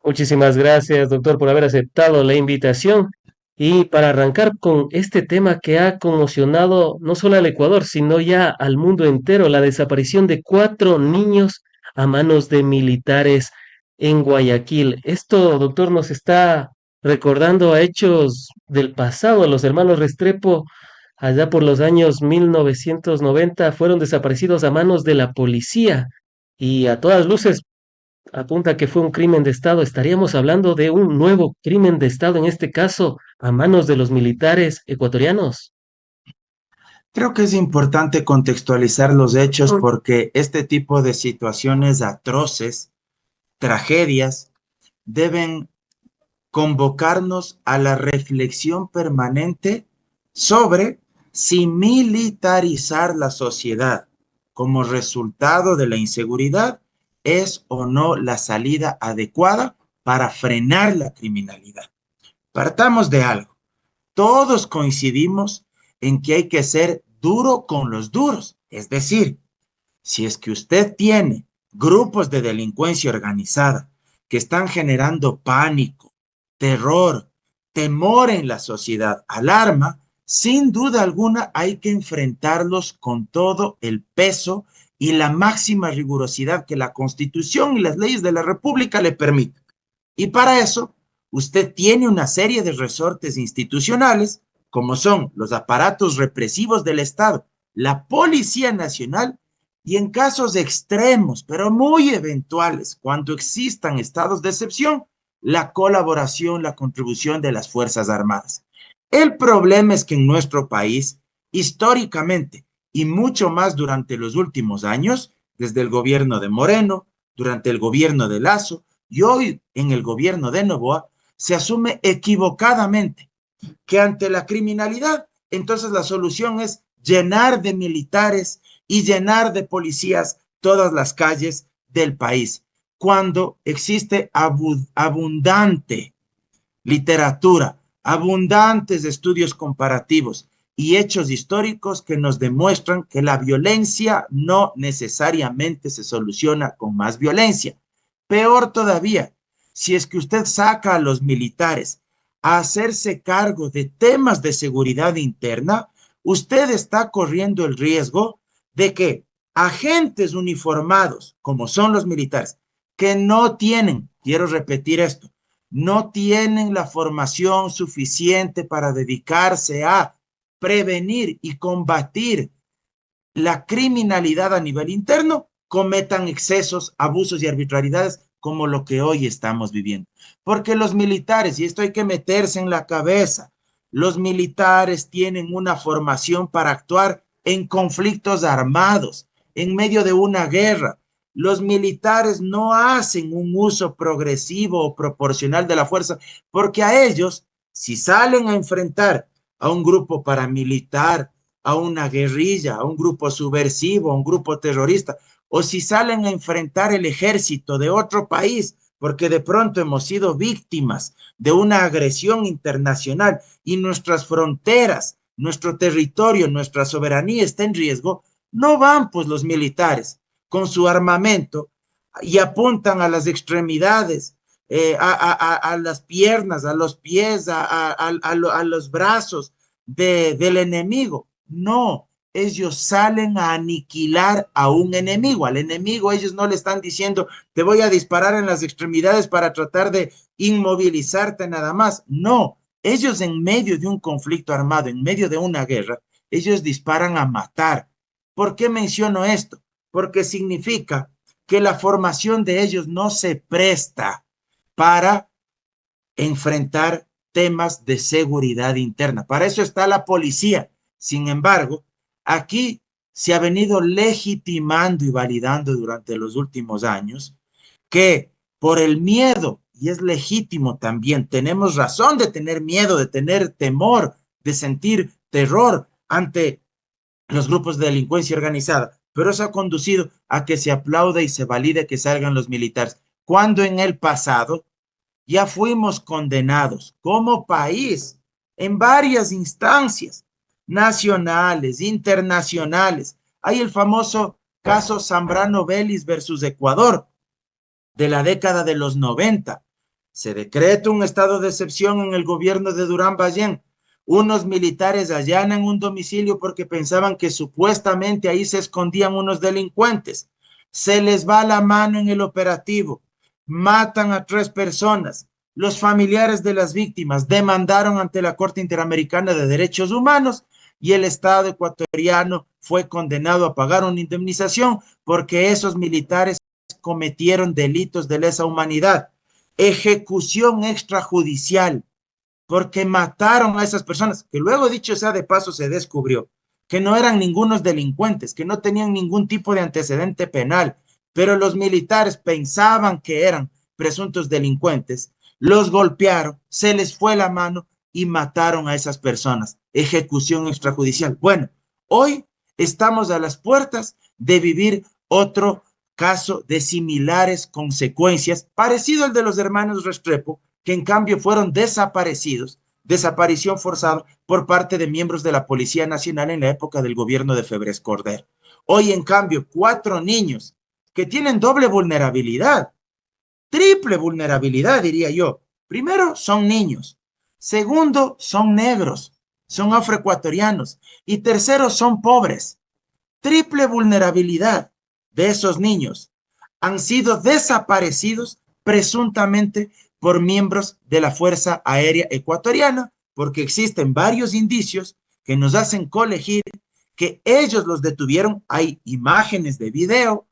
Muchísimas gracias, doctor, por haber aceptado la invitación. Y para arrancar con este tema que ha conmocionado no solo al Ecuador, sino ya al mundo entero, la desaparición de 4 niños a manos de militares en Guayaquil. Esto, doctor, nos está recordando a hechos del pasado. Los hermanos Restrepo, allá por los años 1990, fueron desaparecidos a manos de la policía. Y a todas luces apunta que fue un crimen de Estado. Estaríamos hablando de un nuevo crimen de Estado, en este caso, a manos de los militares ecuatorianos. Creo que es importante contextualizar los hechos porque este tipo de situaciones atroces, tragedias, deben convocarnos a la reflexión permanente sobre si militarizar la sociedad como resultado de la inseguridad es o no la salida adecuada para frenar la criminalidad. Partamos de algo. Todos coincidimos en que hay que ser duro con los duros. Es decir, si es que usted tiene grupos de delincuencia organizada que están generando pánico, terror, temor en la sociedad, alarma, sin duda alguna hay que enfrentarlos con todo el peso y la máxima rigurosidad que la Constitución y las leyes de la República le permiten. Y para eso, usted tiene una serie de resortes institucionales, como son los aparatos represivos del Estado, la Policía Nacional, y en casos extremos, pero muy eventuales, cuando existan estados de excepción, la colaboración, la contribución de las Fuerzas Armadas. El problema es que en nuestro país, históricamente, y mucho más durante los últimos años, desde el gobierno de Moreno, durante el gobierno de Lazo, y hoy en el gobierno de Noboa, se asume equivocadamente que ante la criminalidad, entonces la solución es llenar de militares y llenar de policías todas las calles del país, cuando existe abundante literatura, abundantes estudios comparativos y hechos históricos que nos demuestran que la violencia no necesariamente se soluciona con más violencia. Peor todavía, si es que usted saca a los militares a hacerse cargo de temas de seguridad interna, usted está corriendo el riesgo de que agentes uniformados, como son los militares, que no tienen, quiero repetir esto, no tienen la formación suficiente para dedicarse a prevenir y combatir la criminalidad a nivel interno, cometan excesos, abusos y arbitrariedades como lo que hoy estamos viviendo. Porque los militares, y esto hay que meterse en la cabeza, los militares tienen una formación para actuar en conflictos armados, en medio de una guerra. Los militares no hacen un uso progresivo o proporcional de la fuerza, porque a ellos, si salen a enfrentar a un grupo paramilitar, a una guerrilla, a un grupo subversivo, a un grupo terrorista, o si salen a enfrentar el ejército de otro país, porque de pronto hemos sido víctimas de una agresión internacional y nuestras fronteras, nuestro territorio, nuestra soberanía está en riesgo, no van pues los militares con su armamento y apuntan a las extremidades, a las piernas, a los pies, a los brazos del enemigo. No, ellos salen a aniquilar a un enemigo. Al enemigo ellos no le están diciendo, te voy a disparar en las extremidades para tratar de inmovilizarte nada más. No, ellos en medio de un conflicto armado, en medio de una guerra, ellos disparan a matar. ¿Por qué menciono esto? Porque significa que la formación de ellos no se presta para enfrentar temas de seguridad interna. Para eso está la policía. Sin embargo, aquí se ha venido legitimando y validando durante los últimos años que por el miedo, y es legítimo también, tenemos razón de tener miedo, de tener temor, de sentir terror ante los grupos de delincuencia organizada, pero eso ha conducido a que se aplaude y se valide que salgan los militares, cuando en el pasado ya fuimos condenados como país en varias instancias nacionales, internacionales. Hay el famoso caso Zambrano Vélez versus Ecuador de la década de los 90, se decreta un estado de excepción en el gobierno de Durán Ballén. Unos militares allanan un domicilio porque pensaban que supuestamente ahí se escondían unos delincuentes. Se les va la mano en el operativo, matan a 3 personas. Los familiares de las víctimas demandaron ante la Corte Interamericana de Derechos Humanos y el Estado ecuatoriano fue condenado a pagar una indemnización porque esos militares cometieron delitos de lesa humanidad. Ejecución extrajudicial, porque mataron a esas personas, que luego, dicho sea de paso, se descubrió que no eran ningunos delincuentes, que no tenían ningún tipo de antecedente penal, pero los militares pensaban que eran presuntos delincuentes, los golpearon, se les fue la mano y mataron a esas personas. Ejecución extrajudicial. Bueno, hoy estamos a las puertas de vivir otro caso de similares consecuencias, parecido al de los hermanos Restrepo, que en cambio fueron desaparecidos, desaparición forzada por parte de miembros de la Policía Nacional en la época del gobierno de Febres Cordero. Hoy, en cambio, 4 niños que tienen doble vulnerabilidad, triple vulnerabilidad, diría yo. Primero, son niños. Segundo, son negros, son afroecuatorianos. Y tercero, son pobres. Triple vulnerabilidad de esos niños han sido desaparecidos presuntamente por miembros de la Fuerza Aérea Ecuatoriana, porque existen varios indicios que nos hacen colegir que ellos los detuvieron. Hay imágenes de video,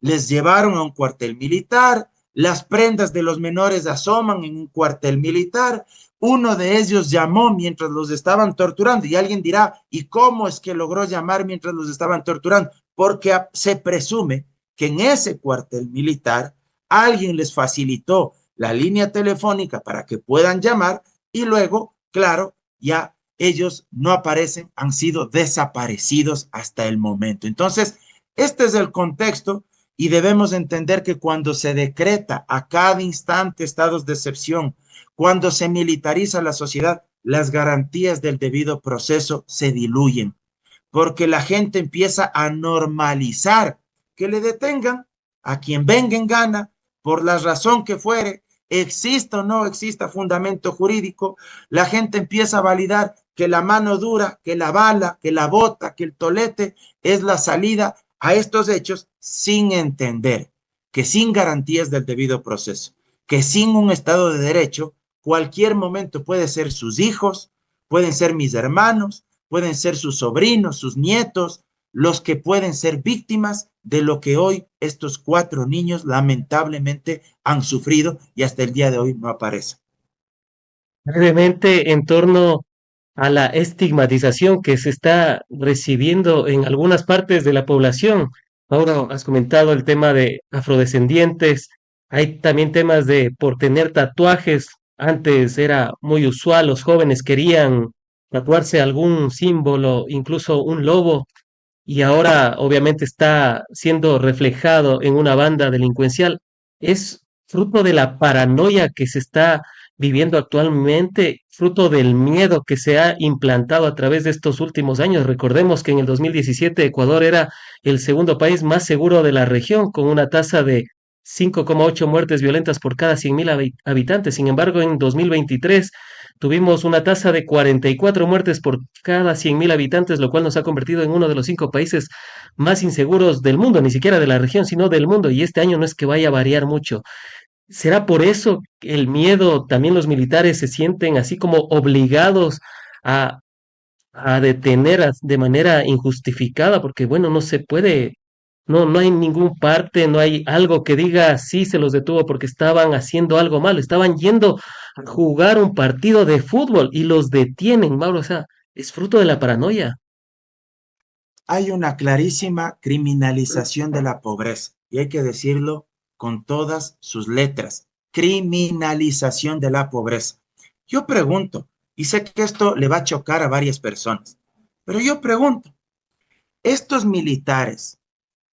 les llevaron a un cuartel militar, las prendas de los menores asoman en un cuartel militar, uno de ellos llamó mientras los estaban torturando y alguien dirá, ¿y cómo es que logró llamar mientras los estaban torturando? Porque se presume que en ese cuartel militar alguien les facilitó la línea telefónica para que puedan llamar y luego, claro, ya ellos no aparecen, han sido desaparecidos hasta el momento. Entonces, este es el contexto y debemos entender que cuando se decreta a cada instante estados de excepción, cuando se militariza la sociedad, las garantías del debido proceso se diluyen, porque la gente empieza a normalizar que le detengan a quien venga en gana, por la razón que fuere, exista o no exista fundamento jurídico, la gente empieza a validar que la mano dura, que la bala, que la bota, que el tolete es la salida a estos hechos, sin entender que sin garantías del debido proceso, que sin un Estado de Derecho, cualquier momento puede ser sus hijos, pueden ser mis hermanos, pueden ser sus sobrinos, sus nietos, los que pueden ser víctimas de lo que hoy estos 4 niños lamentablemente han sufrido y hasta el día de hoy no aparecen. Brevemente, en torno a la estigmatización que se está recibiendo en algunas partes de la población. Ahora has comentado el tema de afrodescendientes, hay también temas de por tener tatuajes. Antes era muy usual, los jóvenes querían tatuarse algún símbolo, incluso un lobo, y ahora obviamente está siendo reflejado en una banda delincuencial. Es fruto de la paranoia que se está viviendo actualmente, fruto del miedo que se ha implantado a través de estos últimos años. Recordemos que en el 2017 Ecuador era el segundo país más seguro de la región, con una tasa de 5,8 muertes violentas por cada 100.000 habitantes. Sin embargo, en 2023 tuvimos una tasa de 44 muertes por cada 100.000 habitantes, lo cual nos ha convertido en uno de los 5 países más inseguros del mundo, ni siquiera de la región, sino del mundo. Y este año no es que vaya a variar mucho. ¿Será por eso el miedo? También los militares se sienten así como obligados a, a detener de manera injustificada, porque bueno, no se puede, no hay ningún parte, no hay algo que diga sí se los detuvo porque estaban haciendo algo malo, estaban yendo a jugar un partido de fútbol y los detienen, Mauro, o sea, es fruto de la paranoia. Hay una clarísima criminalización de la pobreza y hay que decirlo con todas sus letras. Criminalización de la pobreza. Yo pregunto, y sé que esto le va a chocar a varias personas, pero yo pregunto, estos militares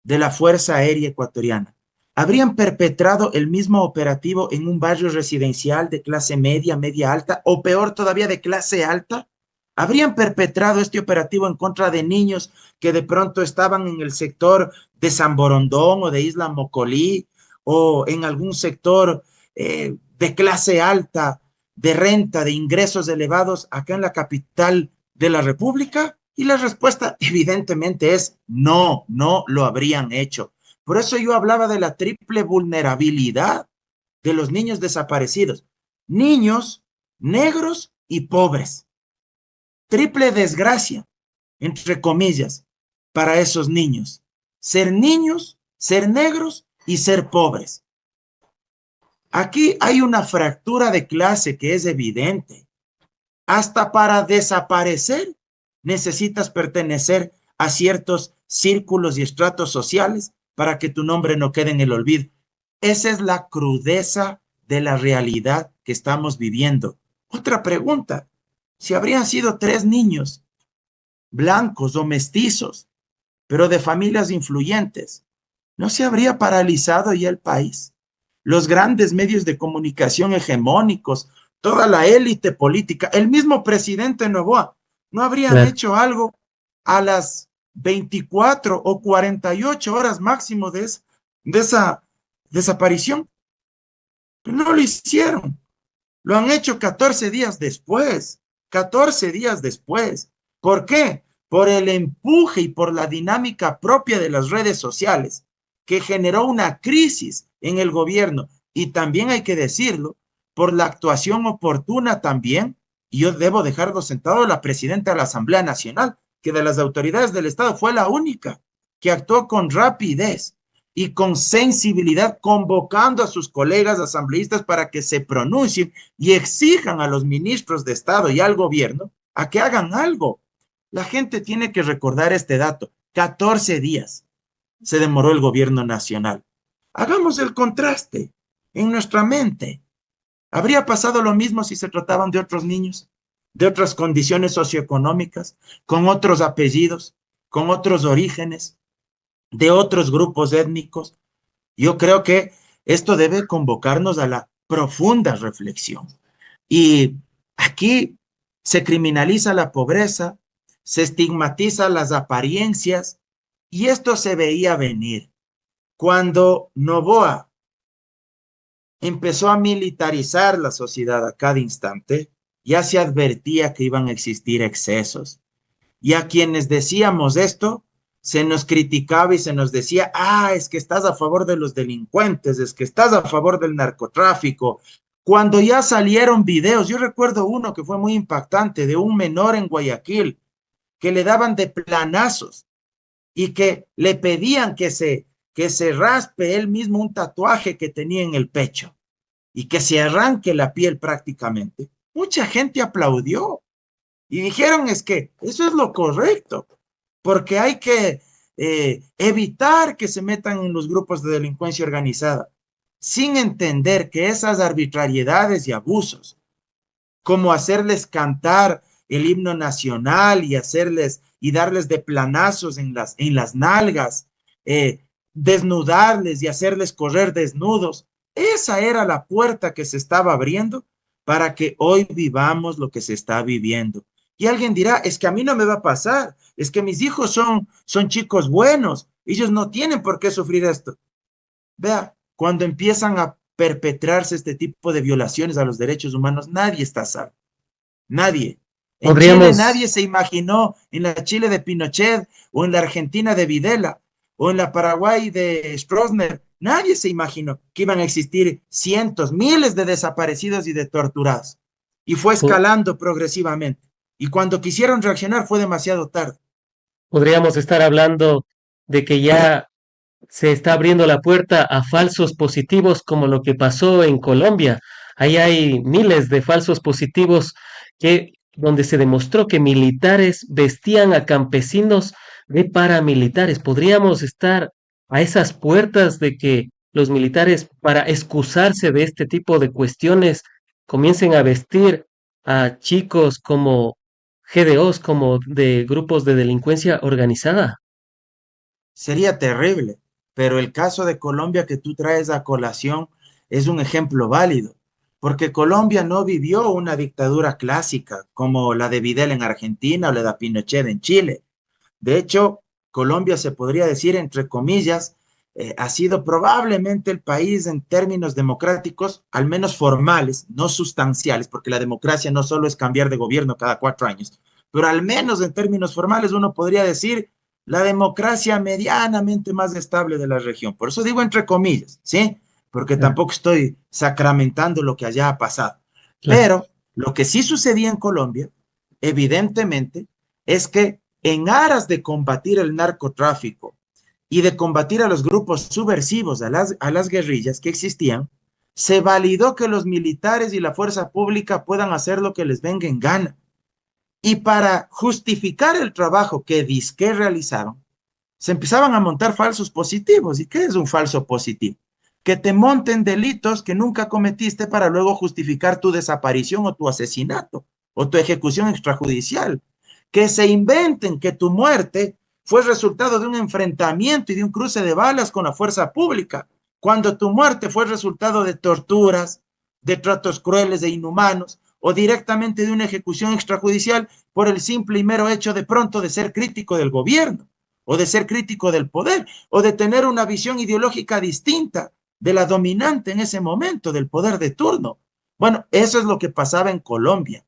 de la Fuerza Aérea Ecuatoriana habrían perpetrado el mismo operativo en un barrio residencial de clase media, media alta o peor todavía de clase alta. Habrían perpetrado este operativo en contra de niños que de pronto estaban en el sector de San Borondón o de Isla Mocolí o en algún sector de clase alta, de renta, de ingresos elevados acá en la capital de la República? Y la respuesta evidentemente es no, no lo habrían hecho. Por eso yo hablaba de la triple vulnerabilidad de los niños desaparecidos. Niños, negros y pobres. Triple desgracia, entre comillas, para esos niños. Ser niños, ser negros y ser pobres. Aquí hay una fractura de clase que es evidente. Hasta para desaparecer necesitas pertenecer a ciertos círculos y estratos sociales para que tu nombre no quede en el olvido. Esa es la crudeza de la realidad que estamos viviendo. Otra pregunta, si habrían sido 3 niños blancos o mestizos, pero de familias influyentes, ¿no se habría paralizado ya el país? Los grandes medios de comunicación hegemónicos, toda la élite política, el mismo presidente Noboa, ¿no habrían Claro. hecho algo a las 24 o 48 horas máximo de esa desaparición? Pero no lo hicieron. Lo han hecho 14 días después. 14 días después. ¿Por qué? Por el empuje y por la dinámica propia de las redes sociales, que generó una crisis en el gobierno. Y también hay que decirlo, por la actuación oportuna también, y yo debo dejarlo sentado, la presidenta de la Asamblea Nacional, que de las autoridades del Estado fue la única que actuó con rapidez y con sensibilidad, convocando a sus colegas asambleístas para que se pronuncien y exijan a los ministros de Estado y al gobierno a que hagan algo. La gente tiene que recordar este dato. 14 días se demoró el gobierno nacional. Hagamos el contraste en nuestra mente. ¿Habría pasado lo mismo si se trataban de otros niños, de otras condiciones socioeconómicas, con otros apellidos, con otros orígenes, de otros grupos étnicos? Yo creo que esto debe convocarnos a la profunda reflexión. Y aquí se criminaliza la pobreza, se estigmatiza las apariencias, y esto se veía venir. Cuando Noboa empezó a militarizar la sociedad a cada instante, ya se advertía que iban a existir excesos. Y a quienes decíamos esto, se nos criticaba y se nos decía, es que estás a favor de los delincuentes, es que estás a favor del narcotráfico. Cuando ya salieron videos, yo recuerdo uno que fue muy impactante, de un menor en Guayaquil, que le daban de planazos y que le pedían que se raspe él mismo un tatuaje que tenía en el pecho y que se arranque la piel prácticamente. Mucha gente aplaudió y dijeron es que eso es lo correcto, porque hay que evitar que se metan en los grupos de delincuencia organizada, sin entender que esas arbitrariedades y abusos, como hacerles cantar el himno nacional y hacerles y darles de planazos en las nalgas, desnudarles y hacerles correr desnudos, esa era la puerta que se estaba abriendo para que hoy vivamos lo que se está viviendo. Y alguien dirá, es que a mí no me va a pasar, es que mis hijos son chicos buenos, ellos no tienen por qué sufrir esto. Vea, cuando empiezan a perpetrarse este tipo de violaciones a los derechos humanos, nadie está salvo, nadie. En Chile Podríamos, nadie se imaginó, en la Chile de Pinochet, o en la Argentina de Videla, o en la Paraguay de Stroessner, nadie se imaginó que iban a existir cientos, miles de desaparecidos y de torturados. Y fue po- escalando progresivamente. Y cuando quisieron reaccionar fue demasiado tarde. podríamos estar hablando de que ya se está abriendo la puerta a falsos positivos como lo que pasó en Colombia. Ahí hay miles de falsos positivos donde se demostró que militares vestían a campesinos de paramilitares. Podríamos estar a esas puertas de que los militares, para excusarse de este tipo de cuestiones, comiencen a vestir a chicos como GDOs, como de grupos de delincuencia organizada. Sería terrible, pero el caso de Colombia que tú traes a colación es un ejemplo válido, porque Colombia no vivió una dictadura clásica como la de Videla en Argentina o la de Pinochet en Chile. De hecho, Colombia se podría decir, entre comillas, ha sido probablemente el país en términos democráticos, al menos formales, no sustanciales, porque la democracia no solo es cambiar de gobierno cada 4 años, pero al menos en términos formales uno podría decir la democracia medianamente más estable de la región. Por eso digo entre comillas, ¿sí? Porque Claro, tampoco estoy sacramentando lo que allá ha pasado. claro, Pero lo que sí sucedía en Colombia, evidentemente, es que en aras de combatir el narcotráfico y de combatir a los grupos subversivos, a las guerrillas que existían, se validó que los militares y la fuerza pública puedan hacer lo que les venga en gana. Y para justificar el trabajo que disque realizaron, se empezaban a montar falsos positivos. ¿Y qué es un falso positivo? Que te monten delitos que nunca cometiste para luego justificar tu desaparición o tu asesinato o tu ejecución extrajudicial. Que se inventen que tu muerte fue resultado de un enfrentamiento y de un cruce de balas con la fuerza pública, cuando tu muerte fue resultado de torturas, de tratos crueles e inhumanos, o directamente de una ejecución extrajudicial por el simple y mero hecho de pronto de ser crítico del gobierno, o de ser crítico del poder, o de tener una visión ideológica distinta de la dominante en ese momento, del poder de turno. Bueno, eso es lo que pasaba en Colombia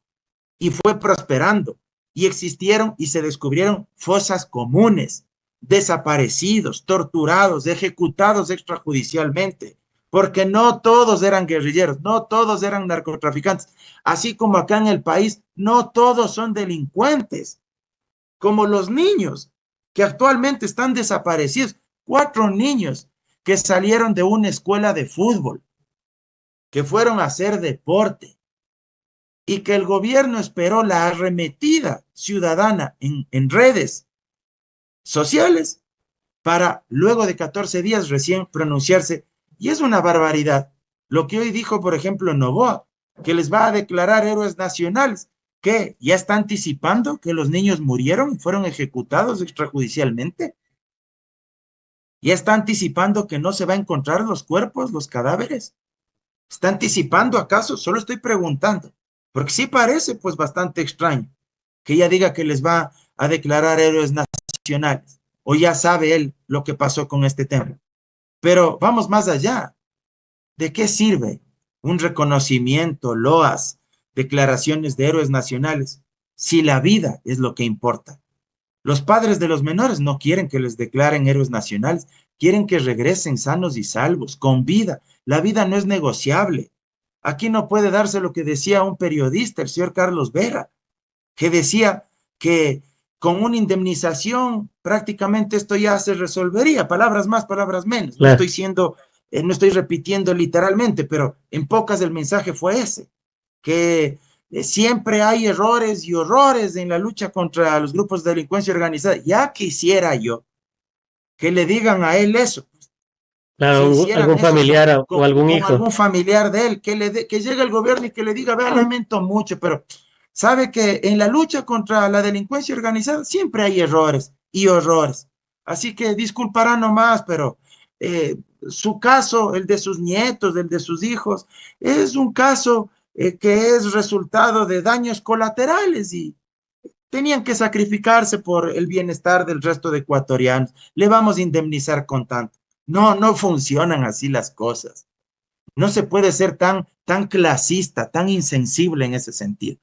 y fue prosperando y existieron y se descubrieron fosas comunes, desaparecidos, torturados, ejecutados extrajudicialmente, porque no todos eran guerrilleros, no todos eran narcotraficantes, así como acá en el país, no todos son delincuentes, como los niños que actualmente están desaparecidos, 4 niños que salieron de una escuela de fútbol, que fueron a hacer deporte, y que el gobierno esperó la arremetida ciudadana en redes sociales para luego de 14 días recién pronunciarse. Y es una barbaridad lo que hoy dijo, por ejemplo, Novoa, que les va a declarar héroes nacionales, que ya está anticipando que los niños murieron y fueron ejecutados extrajudicialmente. Ya está anticipando que no se va a encontrar los cuerpos, los cadáveres. ¿Está anticipando acaso? Solo estoy preguntando, porque sí parece pues bastante extraño que ella diga que les va a declarar héroes nacionales, o ya sabe él lo que pasó con este tema. Pero vamos más allá. ¿De qué sirve un reconocimiento, loas, declaraciones de héroes nacionales, si la vida es lo que importa? Los padres de los menores no quieren que les declaren héroes nacionales, quieren que regresen sanos y salvos, con vida. La vida no es negociable. Aquí no puede darse lo que decía un periodista, el señor Carlos Vera, que decía que con una indemnización prácticamente esto ya se resolvería, palabras más, palabras menos. No claro. estoy siendo, no estoy repitiendo literalmente, pero en pocas el mensaje fue ese, que siempre hay errores y horrores en la lucha contra los grupos de delincuencia organizada. Ya quisiera yo que le digan a él eso, Claro, que hicieran algún eso familiar o algún con hijo. algún familiar de él, que llegue el gobierno y que le diga, vea, lamento mucho, pero sabe que en la lucha contra la delincuencia organizada siempre hay errores y horrores. Así que disculpará nomás, pero su caso, el de sus nietos, el de sus hijos, es un caso que es resultado de daños colaterales y tenían que sacrificarse por el bienestar del resto de ecuatorianos. Le vamos a indemnizar con tanto. No, no funcionan así las cosas. No se puede ser tan clasista, tan insensible en ese sentido.